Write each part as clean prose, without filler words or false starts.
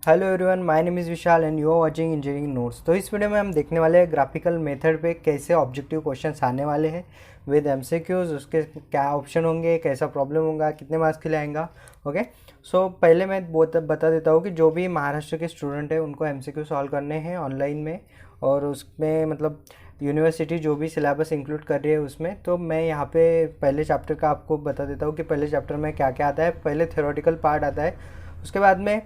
Hello everyone, my name is Vishal and you are watching engineering notes. तो इस video में हम देखने वाले हैं ग्राफिकल मेथड पे कैसे ऑब्जेक्टिव क्वेश्चंस आने वाले हैं विद एमसीक्यूज, उसके क्या ऑप्शन होंगे, कैसा प्रॉब्लम होगा, कितने मार्क्स के लिए आएगा। ओके, सो पहले मैं बता देता हूँ कि जो भी महाराष्ट्र के स्टूडेंट हैं उनको एमसीक्यू सॉल्व करने हैं ऑनलाइन में, और उसमें मतलब यूनिवर्सिटी जो भी सिलेबस इंक्लूड कर रही है उसमें। तो मैं यहाँ पे पहले चैप्टर का आपको बता देता हूँ कि पहले चैप्टर में क्या क्या आता है। पहले थ्योरेटिकल पार्ट आता है, उसके बाद में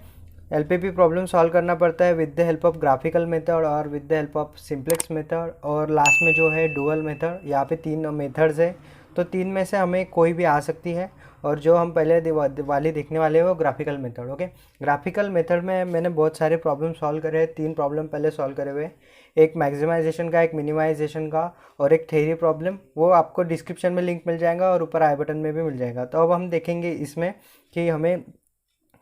एलपीपी प्रॉब्लम सॉल्व करना पड़ता है with the help of graphical method और with the help of simplex method, और लास्ट में जो है डुअल मेथड। यहाँ पे तीन मेथड्स है, तो तीन में से हमें कोई भी आ सकती है, और जो हम पहले वाली देखने वाले हैं वो graphical method. Okay, graphical method में मैंने बहुत सारे प्रॉब्लम सॉल्व करे हैं। तीन प्रॉब्लम पहले सॉल्व करे हुए हैं, एक मैक्सिमाइजेशन का, एक मिनिमाइजेशन का और एक थ्योरी प्रॉब्लम। वो आपको डिस्क्रिप्शन में लिंक मिल जाएगा और ऊपर आई बटन में भी मिल जाएगा। तो अब हम देखेंगे इसमें कि हमें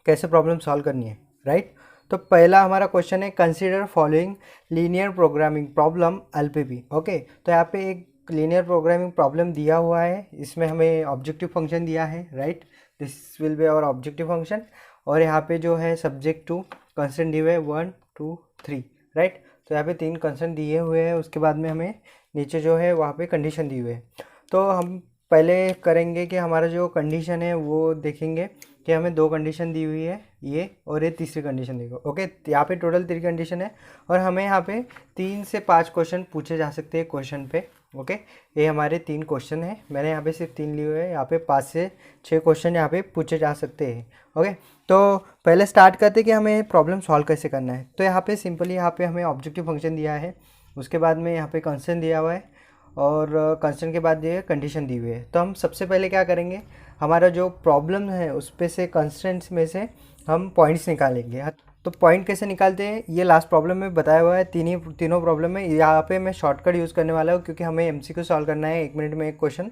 कैसे प्रॉब्लम सॉल्व करनी है, राइट। तो पहला हमारा क्वेश्चन है, consider following linear programming problem LPP. Okay, तो यहाँ पे एक लीनियर प्रोग्रामिंग प्रॉब्लम दिया हुआ है, इसमें हमें ऑब्जेक्टिव फंक्शन दिया है, right. This will be our objective function, और यहाँ पे जो है सब्जेक्ट टू कंस्ट्रेंट दिए हुए हैं 1 2 3, राइट। तो यहाँ पे तीन कंस्ट्रेंट दिए हुए हैं, उसके बाद में हमें नीचे जो है वहाँ पे कंडीशन दी हुई है। तो हम पहले करेंगे कि हमारा जो कंडीशन है वो देखेंगे कि हमें दो कंडीशन दी हुई है, ये और ये तीसरी कंडीशन देखो। ओके, यहाँ पे टोटल 3 कंडीशन है, और हमें यहाँ पे 3 से 5 क्वेश्चन पूछे जा सकते हैं क्वेश्चन पे। ओके, ये हमारे 3 क्वेश्चन है, मैंने यहाँ पे सिर्फ 3 लिए हुए हैं, यहाँ पे 5 से 6 क्वेश्चन यहाँ पे पूछे जा सकते हैं। ओके, तो पहले स्टार्ट करते हैं कि हमें प्रॉब्लम सॉल्व कैसे करना है। तो यहाँ पे सिंपली यहाँ पे हमें ऑब्जेक्टिव फंक्शन दिया है, उसके बाद में यहाँ पे कंस्ट्रेंट दिया हुआ है, और कंस्ट्रेंट के बाद ये कंडीशन दी हुई है। तो हम सबसे पहले क्या करेंगे, हमारा जो प्रॉब्लम है उस पे से कंस्ट्रेंट्स में से हम पॉइंट्स निकालेंगे। तो पॉइंट कैसे निकालते हैं ये लास्ट प्रॉब्लम में बताया हुआ है, तीनों प्रॉब्लम में। यहाँ पे मैं शॉर्टकट यूज़ करने वाला हूँ क्योंकि हमें एमसीक्यू सॉल्व करना है 1 मिनट में एक क्वेश्चन।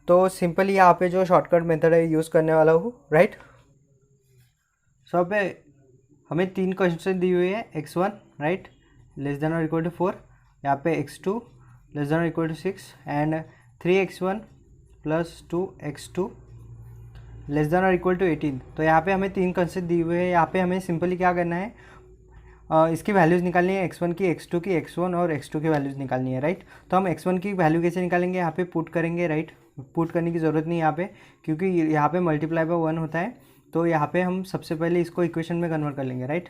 तो सिंपली यहाँ पे जो शॉर्टकट मेथड है यूज़ करने वाला हूँ, राइट। सो पे हमें 3 क्वेश्चन दी हुई है, x1 राइट लेस देन और इक्वल टू 4, यहाँ पे x2 लेस देन और equal to 6 and 3x1 plus 2x2 less than और इक्वल टू 18। तो यहाँ पे हमें 3 कंसेप्ट दी हुए हैं। यहाँ पे हमें सिंपली क्या करना है, इसकी वैल्यूज़ निकालनी है, x1 की, x2 की, x1 और x2 की वैल्यूज़ निकालनी है, राइट। तो हम x1 की वैल्यू कैसे निकालेंगे, यहाँ पे पुट करेंगे, राइट। पुट करने की ज़रूरत नहीं यहाँ पे, क्योंकि यहाँ पे मल्टीप्लाई बाय 1 होता है। तो यहाँ पे हम सबसे पहले इसको इक्वेशन में कन्वर्ट कर लेंगे, राइट।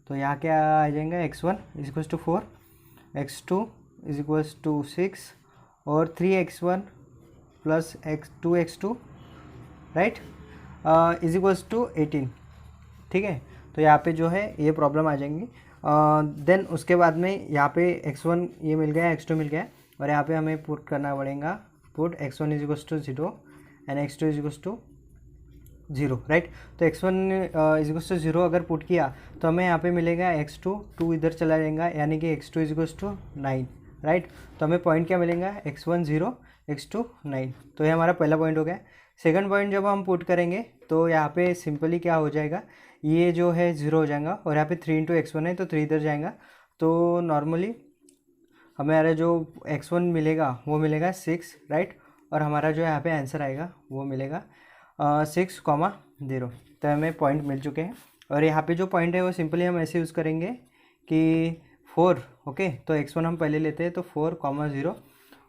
तो यहाँ क्या आ जाएगा, x1 is equals to 4, x2 is equals to 6 और 3x1 plus 2x2 right is equals to 18, ठीक है। तो यहाँ पे जो है ये प्रॉब्लम आ जाएंगी। देन उसके बाद में यहाँ पे x1 ये मिल गया, x2 मिल गया, और यहाँ पे हमें पुट करना पड़ेगा, put x1 is equals to 0 and x2 is equals to 0, right. तो x1 इज इक्वल्स टू 0 अगर पुट किया तो हमें यहाँ पे मिलेगा x2, 2 इधर चला जाएगा, यानी कि x2 is equals to 9, right. तो हमें पॉइंट क्या मिलेगा, x1 0, x2 9। तो ये हमारा पहला पॉइंट हो गया। सेकंड पॉइंट जब हम पुट करेंगे तो यहाँ पे सिंपली क्या हो जाएगा, ये जो है 0 हो जाएगा, और यहाँ पे 3 इंटू x1 है तो 3 इधर जाएगा। तो नॉर्मली हमारा जो x1 मिलेगा वो मिलेगा 6, राइट। और हमारा जो यहाँ पे आंसर आएगा वो मिलेगा 6,0। तो हमें पॉइंट मिल चुके हैं, और यहाँ पे जो पॉइंट है वो सिंपली हम ऐसे यूज़ करेंगे कि 4। ओके, तो x1 हम पहले लेते हैं, तो 4,0,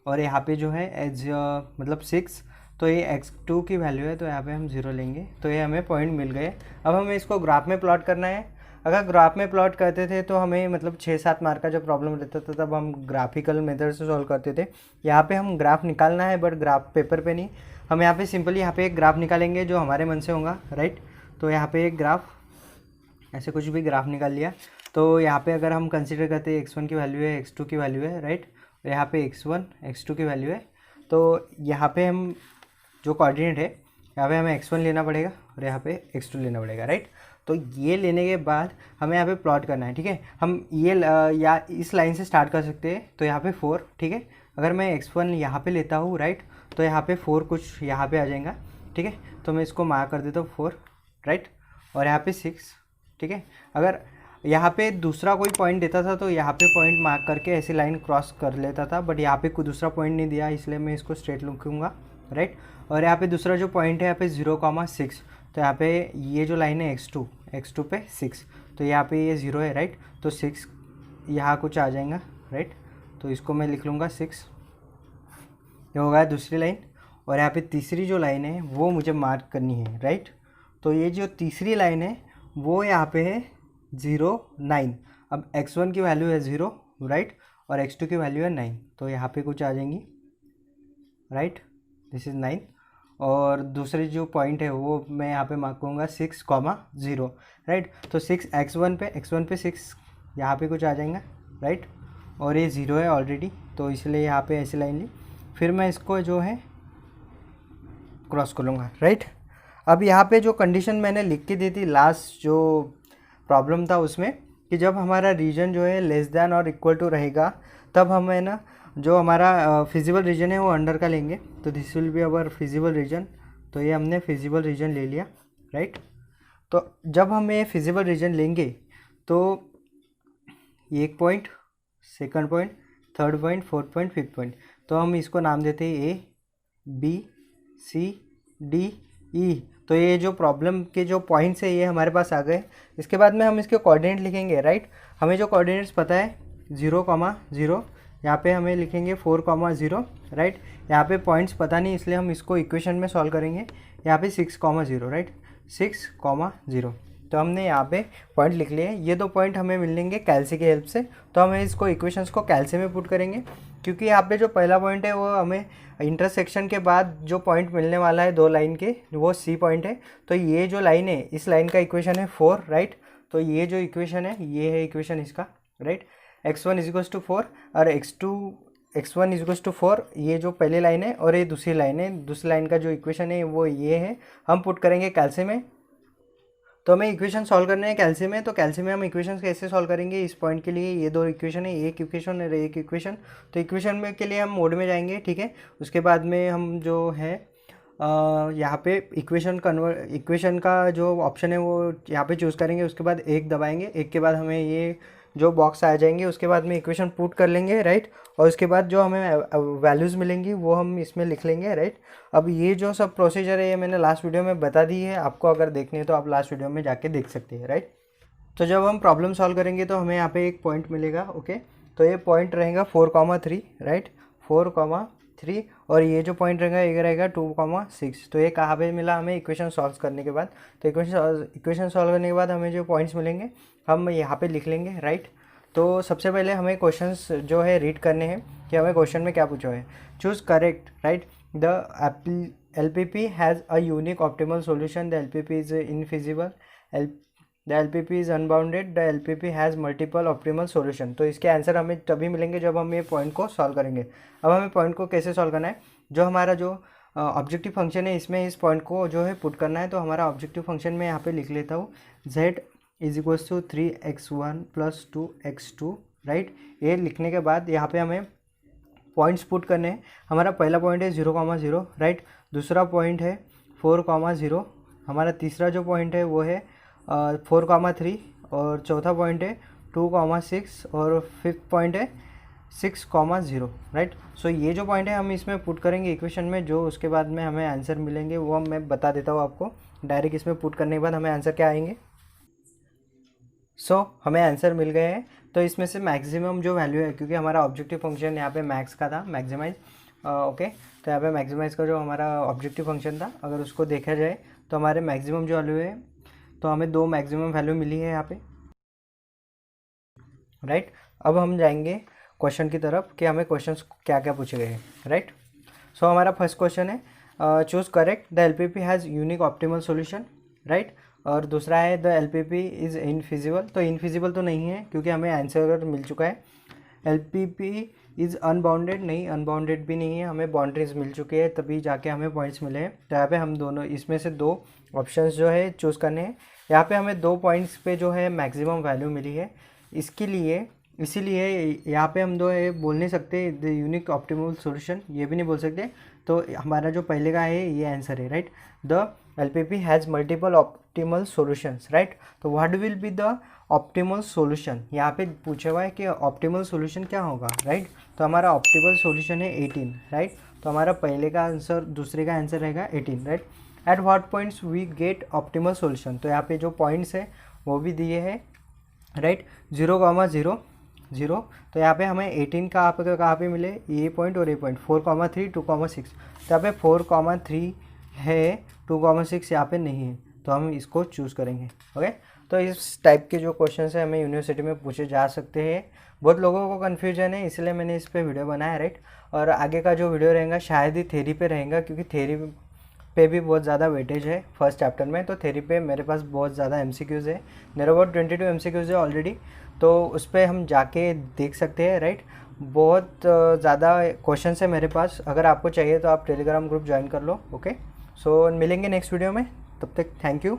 और यहाँ पे जो है एज मतलब 6, तो ये x2 की वैल्यू है, तो यहाँ पे हम 0 लेंगे। तो ये हमें पॉइंट मिल गए। अब हमें इसको ग्राफ में प्लॉट करना है। अगर ग्राफ में प्लॉट करते थे तो हमें मतलब 6-7 मार्क का जो प्रॉब्लम रहता था तब हम ग्राफिकल मेथड से सॉल्व करते थे। यहाँ पे हम ग्राफ निकालना है, बट ग्राफ पेपर पे नहीं, हम यहाँ पे सिंपली यहाँ पे एक ग्राफ निकालेंगे जो हमारे मन से होगा, राइट। तो यहाँ पे एक ग्राफ, ऐसे कुछ भी ग्राफ निकाल लिया। तो यहाँ पे अगर हम कंसिडर करते हैं x1 की वैल्यू है, x2 की वैल्यू है, राइट, और यहाँ पे x1 x2 की वैल्यू है। तो यहाँ पे हम जो कोऑर्डिनेट है यहाँ पे हमें x1 लेना पड़ेगा और यहाँ पे x2 लेना पड़ेगा, राइट। तो ये लेने के बाद हमें यहाँ पे प्लॉट करना है, ठीक है। हम ये या इस लाइन से स्टार्ट कर सकते हैं, तो यहाँ पे 4, ठीक है। अगर मैं x1 यहाँ पे लेता हूँ, राइट, तो यहाँ पे 4 कुछ यहाँ पे आ जाएगा, ठीक है। तो मैं इसको मार्क कर देता हूँ 4, राइट, और यहाँ पे 6, ठीक है। अगर यहाँ पे दूसरा कोई पॉइंट देता था तो यहाँ पे पॉइंट मार्क करके ऐसी लाइन क्रॉस कर लेता था, बट यहाँ पे कोई दूसरा पॉइंट नहीं दिया, इसलिए मैं इसको स्ट्रेट लिखूँगा, राइट। और यहाँ पे दूसरा जो पॉइंट है यहाँ पे 0,6, तो यहाँ पे ये जो लाइन है x2 पे 6, तो यहाँ पे ये 0 है, राइट। तो 6 यहाँ कुछ आ जाएगा, राइट। तो इसको मैं लिख लूँगा 6, ये होगा दूसरी लाइन। और यहाँ पे तीसरी जो लाइन है वो मुझे मार्क करनी है, राइट। तो ये जो तीसरी लाइन है वो यहाँ पे है 0 9। अब x1 की वैल्यू है 0, राइट, और x2 की वैल्यू है 9, तो यहाँ पे कुछ आ जाएंगी, राइट, दिस इज़ 9। और दूसरी जो पॉइंट है वो मैं यहाँ पे मार्क करूँगा 6,0, राइट। तो 6 x1 पे 6 यहाँ पे कुछ आ जाएगा, राइट। और ये 0 है ऑलरेडी, तो इसलिए यहाँ पे ऐसी लाइन ली। फिर मैं इसको जो है क्रॉस कर लूँगा, राइट। अब यहाँ पे जो कंडीशन मैंने लिख के दी थी लास्ट जो प्रॉब्लम था उसमें, कि जब हमारा रीजन जो है लेस दैन और इक्वल टू रहेगा तब हमें ना जो हमारा फिजिबल रीजन है वो अंडर का लेंगे। तो this will be our feasible region. तो ये हमने फिजिबल रीजन ले लिया, राइट। तो जब हम ये फिजिबल रीजन लेंगे तो एक point, second point, third point, fourth point, fifth point, तो हम इसको नाम देते हैं A, B, C, D, E। तो ये जो प्रॉब्लम के जो पॉइंट्स है ये हमारे पास आ गए। इसके बाद में हम इसके कोऑर्डिनेट लिखेंगे, राइट। हमें जो कोऑर्डिनेट्स पता है 0,0, यहाँ पे हमें लिखेंगे 4,0, राइट। यहाँ पे पॉइंट्स पता नहीं इसलिए हम इसको इक्वेशन में सॉल्व करेंगे। यहाँ पे 6,0, राइट, 6,0। तो हमने यहाँ पे पॉइंट लिख लिए। ये दो पॉइंट हमें मिलेंगे कैल्सी की हेल्प से। तो हमें इसको इक्वेशंस को कैल्सी में पुट करेंगे, क्योंकि यहाँ पे जो पहला पॉइंट है वो हमें इंटरसेक्शन के बाद जो पॉइंट मिलने वाला है दो लाइन के, वो सी पॉइंट है। तो ये जो लाइन है इस लाइन का इक्वेशन है 4, राइट। तो ये जो इक्वेशन है ये है इक्वेशन इसका, राइट। x1 = 4 और x1 = 4, ये जो पहली लाइन है और ये दूसरी लाइन है। दूसरी लाइन का जो इक्वेशन है वो ये है, हम पुट करेंगे कैल्सी में। तो हमें इक्वेशन सॉल्व करने हैं कैल्सी में। तो कैल्सी में हम इक्वेशन कैसे सॉल्व करेंगे इस पॉइंट के लिए, ये दो इक्वेशन है, एक इक्वेशन और एक इक्वेशन। तो इक्वेशन में के लिए हम मोड में जाएंगे, ठीक है। उसके बाद में हम जो है यहाँ पे इक्वेशन का जो ऑप्शन है वो यहाँ पे चूज़ करेंगे। उसके बाद एक दबाएंगे, एक के बाद हमें ये जो बॉक्स आ जाएंगे, उसके बाद में इक्वेशन पुट कर लेंगे, राइट। और उसके बाद जो हमें वैल्यूज़ मिलेंगी वो हम इसमें लिख लेंगे, राइट। अब ये जो सब प्रोसीजर है ये मैंने लास्ट वीडियो में बता दी है, आपको अगर देखनी है तो आप लास्ट वीडियो में जाके देख सकते हैं, राइट। तो जब हम प्रॉब्लम सॉल्व करेंगे तो हमें यहाँ पे एक पॉइंट मिलेगा, ओके। तो ये पॉइंट रहेगा 4,3, राइट, 4,3। और ये जो पॉइंट रहेगा ये रहेगा 2,6। तो ये कहाँ पे मिला हमें इक्वेशन सॉल्व करने के बाद। तो इक्वेशन सॉल्व करने के बाद हमें जो पॉइंट्स मिलेंगे हम यहाँ पे लिख लेंगे, राइट। तो सबसे पहले हमें क्वेश्चंस जो है रीड करने हैं कि हमें क्वेश्चन में क्या पूछा है। Choose correct, right. The LPP has a unique optimal solution, the LPP is infeasible, the LPP is unbounded, the LPP has multiple optimal solution. तो इसके आंसर हमें तभी मिलेंगे जब हम ये पॉइंट को सॉल्व करेंगे। अब हमें पॉइंट को कैसे सॉल्व करना है, जो हमारा जो ऑब्जेक्टिव फंक्शन है इसमें इस पॉइंट को जो है पुट करना है। तो हमारा ऑब्जेक्टिव फंक्शन में यहाँ पे लिख लेता हूँ z = 3x1 + 2x2, राइट। ये लिखने के बाद यहाँ पे हमें पॉइंट्स पुट करने हैं। हमारा पहला पॉइंट है 0,0, राइट। दूसरा पॉइंट है 4,0। हमारा तीसरा जो पॉइंट है वो है 4,3। और चौथा पॉइंट है 2,6 और फिफ्थ पॉइंट है 6,0, राइट। सो ये जो पॉइंट है हम इसमें पुट करेंगे इक्वेशन में, जो उसके बाद में हमें आंसर मिलेंगे वो मैं बता देता हूँ आपको। डायरेक्ट इसमें पुट करने के बाद हमें आंसर क्या आएंगे। हमें आंसर मिल गए हैं। तो इसमें से मैक्सिमम जो वैल्यू है, क्योंकि हमारा ऑब्जेक्टिव फंक्शन यहाँ पे मैक्स का था, मैक्सिमाइज, ओके। तो यहाँ पे मैक्सिमाइज का जो हमारा ऑब्जेक्टिव फंक्शन था, अगर उसको देखा जाए तो हमारे मैक्सिमम जो वैल्यू है, तो हमें दो मैक्सिमम वैल्यू मिली है यहाँ पे, राइट। अब हम जाएंगे क्वेश्चन की तरफ कि हमें क्वेश्चन क्या क्या पूछे गए हैं, राइट। सो हमारा फर्स्ट क्वेश्चन है choose correct, the LPP has unique optimal solution, right. और दूसरा है द LPP इज़ इनफिजिबल। तो इनफिजिबल तो नहीं है क्योंकि हमें आंसर मिल चुका है। LPP इज़ अनबाउंडेड, नहीं, अनबाउंडेड भी नहीं है, हमें बाउंड्रीज मिल चुकी है तभी जाके हमें पॉइंट्स मिले हैं। तो यहाँ पे हम दोनों इसमें से दो ऑप्शंस जो है चूज़ करने हैं। यहाँ पे हमें दो पॉइंट्स पे जो है मैक्सिमम वैल्यू मिली है, इसीलिए यहाँ पे हम दो है बोल नहीं सकते द यूनिक ऑप्टिमल सॉल्यूशन, ये भी नहीं बोल सकते। तो हमारा जो पहले का है ये आंसर है, right. The LPP has multiple optimal solutions, right. तो what will be the optimal solution, यहाँ पे पूछा हुआ है कि ऑप्टिमल सॉल्यूशन क्या होगा, राइट। तो हमारा ऑप्टिमल सॉल्यूशन है 18, राइट। तो हमारा पहले का आंसर दूसरे का आंसर रहेगा 18, right. At what points we get optimal solution. तो यहाँ पे जो पॉइंट्स है वो भी दिए हैं, राइट, 0,0,0। तो यहाँ पे हमें 18 कहाँ पे मिले, ये पॉइंट और ये पॉइंट, 4,3, 2,6। तो यहाँ पे 4,3 है, 2,6 यहाँ पे नहीं है, तो हम इसको चूज़ करेंगे। ओके, तो इस टाइप के जो क्वेश्चन है हमें यूनिवर्सिटी में पूछे जा सकते हैं। बहुत लोगों को कन्फ्यूजन है, इसलिए मैंने इस पर वीडियो बनाया, राइट। और आगे का जो वीडियो रहेगा शायद ही थ्योरी पे रहेगा, क्योंकि थ्योरी पे भी बहुत ज़्यादा वेटेज है फर्स्ट चैप्टर में। तो थ्योरी पे मेरे पास बहुत ज़्यादा एमसीक्यूज़ है, मेरे अबाउट 22 एमसीक्यूज़ है ऑलरेडी, तो उस पर हम जाके देख सकते हैं, राइट। बहुत ज़्यादा क्वेश्चन है मेरे पास, अगर आपको चाहिए तो आप टेलीग्राम ग्रुप ज्वाइन कर लो। ओके, सो मिलेंगे नेक्स्ट वीडियो में, तब तक थैंक यू।